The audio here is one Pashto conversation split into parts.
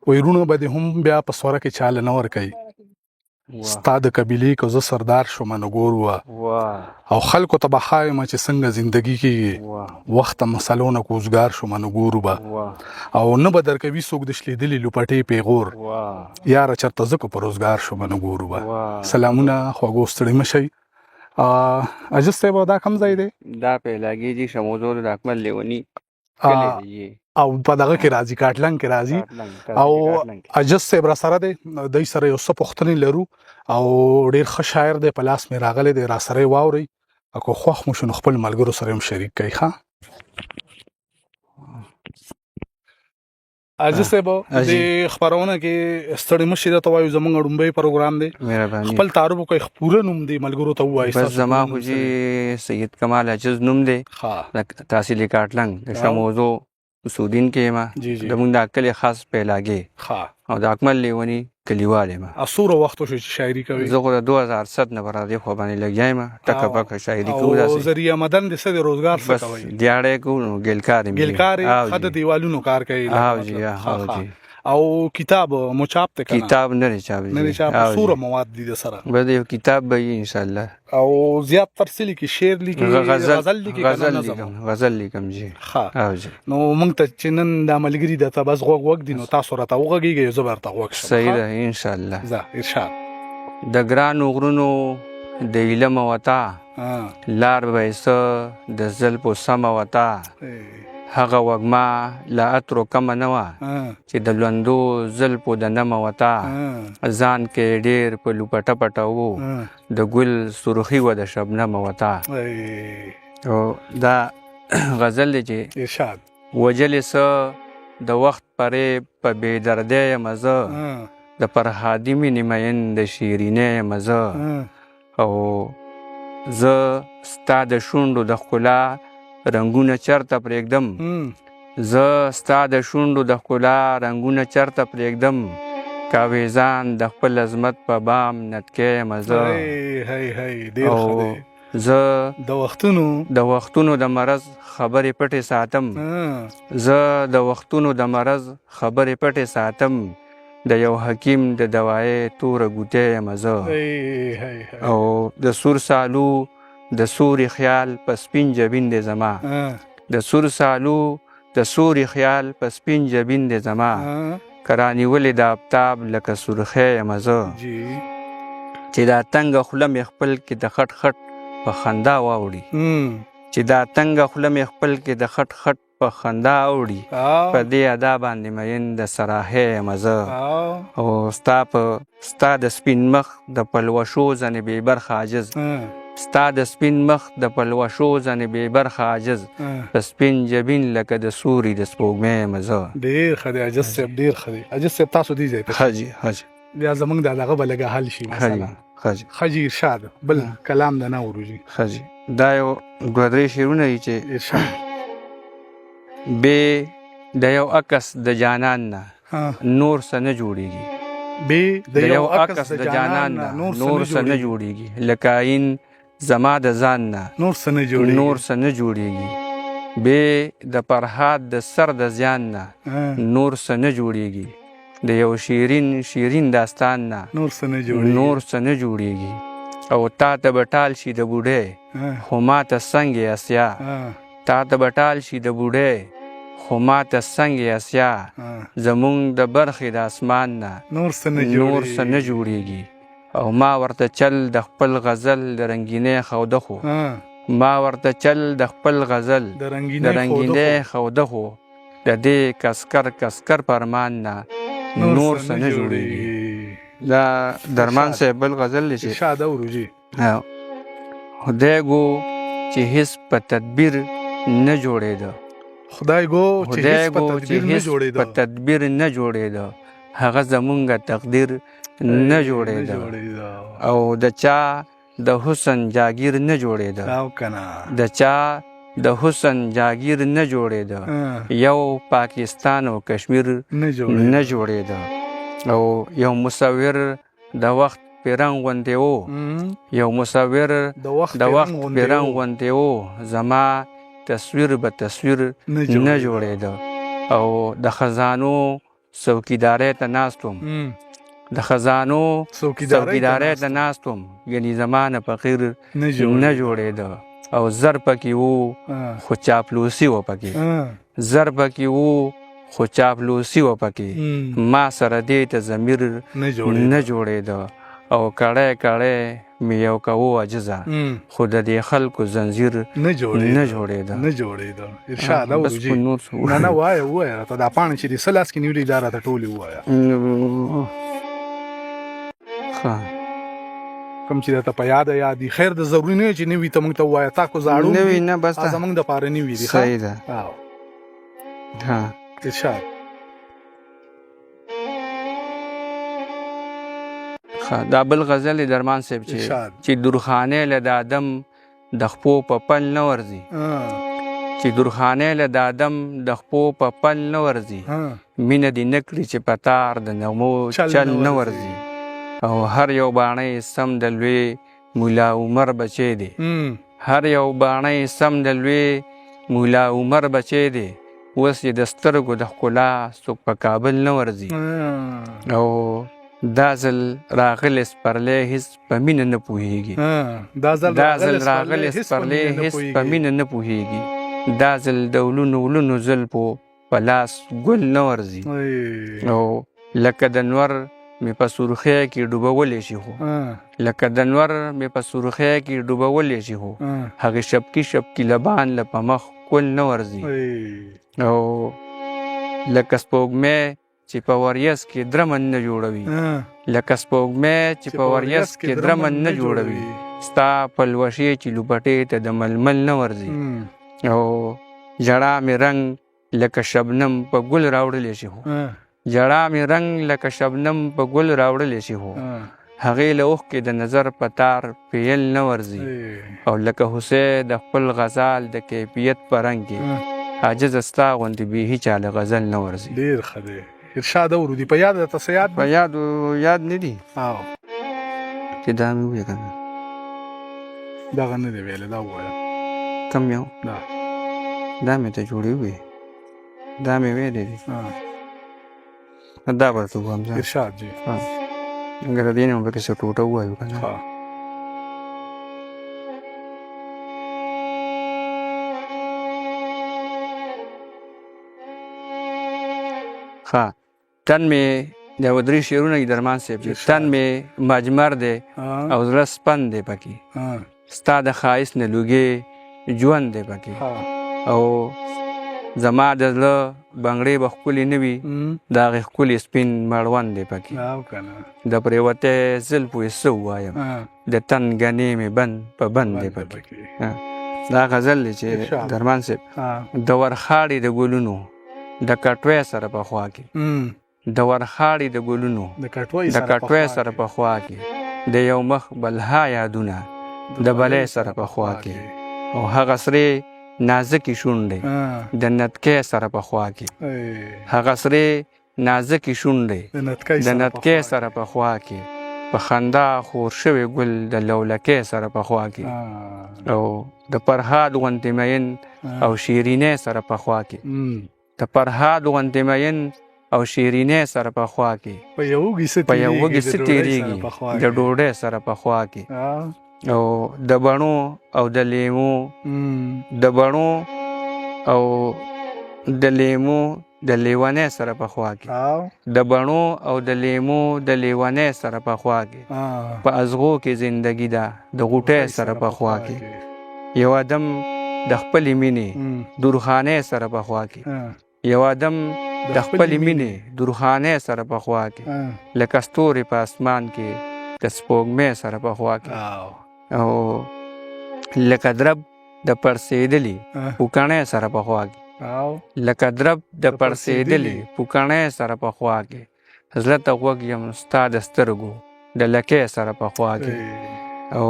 ویرونه به دې هم بیا په سوره کې چاله نه ورکوي. ستا د قبیلې که زه سردار شوم نو ګور وه او خلکو ته به ښایم چې څنګه زندګي کېږي، وخت مسلو نه کوزګار شوم نو ګور به او نه به درکوي څوک د شلېدلې لوپټې پیغور، یاره چېرته زه که په روزګار شوم نو ګور به. سلامونه خوږو ستړي مه شئ. عجز صاحب دا کوم ځای دی؟ دا پیلاګي دي شموزور د اکمل لیوني او په دغه کې راځي کاټلنګ کې راځي او عجز صاحب را سره دی، دوی سره یو څه پوښتنې لرو او ډېر ښه شاعر دی، په لاس مې راغلی دی، را سره یې واورئ او که خوښ مو شو نو خپل ملګرو سره هم شریک کوئ. ښه عجز صاحب د خپرونه کې ستړي مه شئ، درته وایو زموږ ړومبی پروګرام دی، خپل تعارف وکړئ، پوره نوم دی ملګرو ته ووایئ. بس زما خو چې سید کمال عجز نوم دی، تحصیل کاټلنګ د شموزو سودین کې ما زموږ د کلي خاص پیلاګي او د اکمل لیوني کلیوال یم. څومره وخت وشو چې شاعري کوئ؟ زه خو د 2007 نه پر دې خوا باندې لګیا یم، ټکه پکه شاعري کوو. او ذریعه مدن د څه د روزګار څه کوئ؟ بس دیاړی کوو نو ګیلکار یم. ګیلکار یې ښه د دیوالونو کار کوي او کتاب مو چاپ دی که نه؟ کتاب نه دی چاپ. نه دی چاپ. څومره مواد دي د سره؟ به یو کتاب به وي انشاءالله. او زیات تر څه لیکي؟ شعر لیکي، غزل لیکي که نه نظم؟ غزل لیکم جی. نو موږ ته چې نن دا ملګري درته بس غوږ وږ دي نو تاسو راته وغږیږئ، زه به ورته غوږ شم. صحیح ده انشاءالله. ځه ارشاد. د ګرانو غرونو د علم وطا لار به یې څه د زلفو سمه وطا، هغه وږمه له عطرو کمه نه وه چې د لوندو زلفو د نمه وطا، ځان کې ډېر په لوپټه پټه و د ګل سرخي وه د شبنمه وطا. او دا غزل دی چې ارشاد. وجلې څه د وخت پرې په بې دردی یم زه، د فرهادي مینې مین د شیرینۍ یم زه، او زه ستا د شونډو د ښکلا رنګونه چرته پرېږدم، زه ستا د شونډو د ښکلا رنګونه چرته پرېږدم، کاویزان د خپل عظمت په بام نتکی یم زه، او زه د وختونو د مرض خبرې پټې ساتم، زه د وختونو د مرض خبرې پټې ساتم، د یو حکیم د دوایې توره ګوتې یم زه، او د سور سالو د سوري خیال په سپین جبین دی زما، د سور سالو د سوري خیال په سپین جبین دی زما، که رانیولې د آفتاب لکه سرخی یم زه، چې دا تنګه خوله مې خپل کې د خټ خټ په خندا واوړي، چې دا تنګه خوله مې خپل کې د خټ خټ په خندا اوړي، په دې ادا باندې مین د سراحی یم زه، او ستا د سپین مخ د پلوشو ځنې بې برخه عاجز، ستا د سپین مخ د پلوشو ځنې بې برخه عاجز، په سپین جبین لکه د سوري د سپوږمۍ یم زه. ډېر ښه دی عجز صاحب، ډېر ښه دی. عجز صاحب تاسو دې ځای ته ښه جي ښه جي بیا زموږ د دغه به لږه حل شي. ښه جي ارشاد. بل کلام د نه ورو جي. ښه جي. دا یو دوه درې شعرونه دي چې ارشاد. بې د یو عکس د جانان نه نور څه نه جوړېږي، بې د یو عکس د جانان نه نور څه نه جوړېږي، لکه آیین زما د ځان نه نور څه نه جوړېږي، بې د فرهاد د سر د زیان نه نور څه نه جوړېږي، د یو شیرین داستان نه نور څه نه جوړېږي، او تا ته به ټال شي د بوډۍ خو ما ته سنگ اسیا، تا ته به ټال شي د بوډۍ خو ما ته سنگ اسیا، زمونږ د برخې د اسمان نه نور څه نه جوړېږي، او ما ورته چل د خپل غزل د رنګینۍ خوده خو، ما ورته چل د خپل غزل د رنګینۍ خوده خو، د دې کسکر پرمان نه نور څه نه جوړېږي. دا درمان صاحب بل غزل دی چې ارشاد اورو جي. خدای گو چې هیڅ په تدبیر نه جوړېده، خدای گو چې هیڅ په تدبیر نه جوړېده، هغه زمونږ تقدیر نه جوړېده، او د چا د حسن جاگیر نه جوړېده، د چا د حسن جاگیر نه جوړېده، یو پاکستان او کشمیر نه جوړېده، او یو مصور د وخت پیرنګ غوندې و، یو مصور د وخت پیرنګ غوندې و، زما تصویر به تصویر نه جوړېده، او د خزانو څوکیدارۍ ته ناست وم د خزانو څوکیدارۍ ته ناست وم یعنې زما نه فقیر نه جوړېده او زر پکې وو خو چاپلوسي وه پکې زر پکې وو خو چاپلوسي وه پکې ما سره دې ته ضمیر نه جوړېده او کړی کړی مې یو کوو عجزه خو د دې خلکو زنځیر نه جوړېده ارشاد اورو نه وایه راته دا پاڼې چې دې څه لاس کې نیولې دا راته ټولې ووایه کوم چې درته په یاده یادي خیر د ضروري نه چې نوي ته موږ ته ووایه تا کو زاړو نوي نه بس زموږ دپاره نوي دي صحیح ده ارشاد دا بل غزل درمان صاحب چې درخانې له د آدم د خپو په پل نه ورځي چې درخانې له د آدم د خپو په پل نه ورځي مینه دې نه کړي چې په تار د نغمو چل نه ورځي او هر یو باڼی سم د لوی مولا عمر بچی دی هر یو باڼی سم د لوی مولا عمر بچی دی اوس یې د سترګو د ښکلا څوک په کابل نه ورځي او دا ځل راغلی سپرلی هېڅ په مینه نه پوهېږي دا ځل راغلی سپرلی هېڅ په مینه نه پوهېږي دا ځل د ولونو زلفو په لاس ګل نه ورځي او لکه د نور مې په سرخۍ کې ډوبولی شي خو لکه د نور مې په سرخۍ کې ډوبولی شي خو هغې شپکي لبان له په مخ ګل نه ورځي او لکه سپوږمۍ چې په وریځ کې درمن نه جوړوي لکه سپوږمۍ چې په وریځ کې درمن نه جوړوي ستا پلوشې چې لوپټې ته د ململ نه ورځي او ژړا مې رنګ لکه شبنم په ګل راوړلی شي خو ژړا مې رنګ لکه شبنم په ګل راوړلی شي خو هغې له اوښکې د نظر په تار پیل نه ورځي او لکه هوسۍ د خپل غزال د کیفیت په رنګ کې عاجزه ستا غوندې بیخي چا له غزل نه ورځي ډېر ښه دی ارشاد اورو دی په یاد درته څه یاد په یاد نه دي چې دا مې وویه که نه دغه نه دی ویلی دا ووایه کم یو دا مې ته جوړې وویې دا مې ویلی دي دا به درته ووایم ارشاد جی مګر د دې نه به کیسه ټوټه ووایو که نه تن مې د یو درې شعرونه دي درمان صاحب چې تن مې مجمر دی او زړه سپن دی پکې ستا د ښایست نه لوګې ژوند دی پکې او زما د زړه بنګړې به ښکلې نه وي د هغې ښکلې سپین مړوند دی پکې د پرېوتی زلفو یې څه ووایم د تن ګنې مې بند په بند دی پکې دا غزل دی چې درمان صاحب د ورخاړې د ګلونو د کټوۍ سره په خوا کې د ورخاړې د ګلونو د کټوۍ سره په خوا کې د یو مخ بلها یادونه د بلۍ سره په خوا کې او هغه سرې نازکې شونډې د نتکۍ سره په خوا کې هغه سرې نازکې شونډې د نتکۍ سره په خوا کې په خندا خور شوی ګل د لولکۍ سره په خوا کې او د فرهاد غوندې مین او شیرینۍ سره په خوا کې د فرهاد غوندې مین او شیرینۍ سره په خوا کې په یو وږي څه تېرېږي د ډوډۍ سره په خوا کې او د بڼو او د لیمو د بڼو او د لیمو د لیونۍ سره په خوا کې د بڼو او د لیمو د لیونۍ سره په خوا کې په ازغو کې زندګي ده د غوټۍ سره په خوا کې یو ادم د خپلې مینې درخانۍ سره په خوا کې یو ادم د خپلې مینې درخانۍ سره په خوا کې لکه ستوري په اسمان کې د سپوږمۍ سره په خوا کې او لکه درب د پړسېدلي پوکڼۍ سره په خوا کې لکه درب د پړسېدلي پوکڼۍ سره په خوا کې زړه ته غوږ یم ستا د سترګو د لکۍ سره په خوا کې او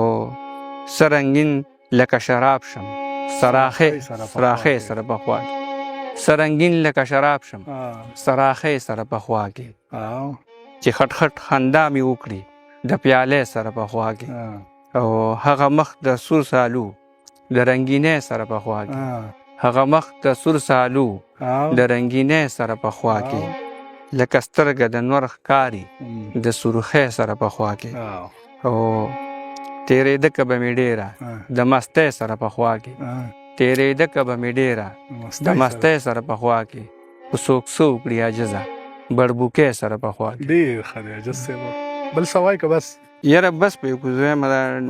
څه رنګین لکه شراب شم سراخۍ سره په خوا کې څه رنګین لکه شراب شم سراخۍ سره په خوا کې چې خټ خټ خندا مې وکړي د پیالې سره په خوا کې او هغه مخ د سور سالو د رنګینۍ سره په خوا کې هغه مخ د سور سالو د رنګینۍ سره په خوا کې لکه سترګه د نور ښکاري د سرخۍ سره په خوا کې او تېرېده که به مې ډېره د مستۍ سره په خوا کې تېرېده که به مې ډېره د مستۍ سره په خوا کې خو څوک څه وکړي عاجزه بړبوکۍ سره په خوا کې. ډېر ښه دی عاجز صاحب. بل څه وایي که بس یاره بس په یو کوزویم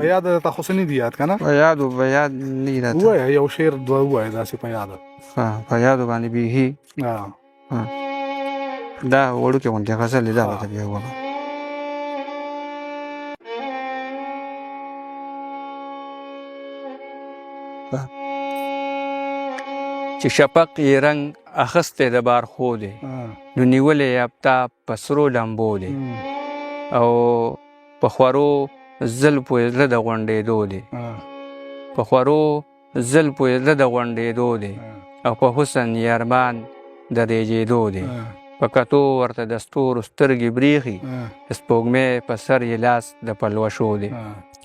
په یاد درته خو څه نه دي یاد که نه؟ په یادو به یاد نه وي راته. ووایه یو شعر دوه ووایه داسې په یاده. په یادو باندې بیخي دا وړوکې غوندې غزل دی دا به ته بیا ووایم. چې شفق یې رنګ اخیستی د بارخو دی نو نیولی یې آفتاب په سرو لمبو دی او په خورو زلفو یې زړه د غونډېدو دی په خورو زلفو یې زړه د غونډېدو دی او په حسن یې ارمان د ریجېدو دی په کتو ورته د ستورو سترګې بریښي د سپوږمۍ په سر یې لاس د پلوشو دی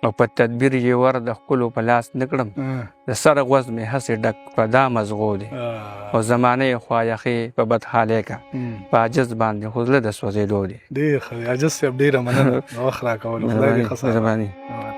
او په تدبیر یې ور د ښکلو په لاس نه کړم د سر غوږ مې هسې ډک په دا مزغو دی او زمانه یې خوا یخې په بدحالۍ که په عاجز باندې خو زړه د سوځېدو دی. ډېر ښه دی عاجز صاحب ډېره مننه د وخت راکولو. خدای دې ښه سلامت.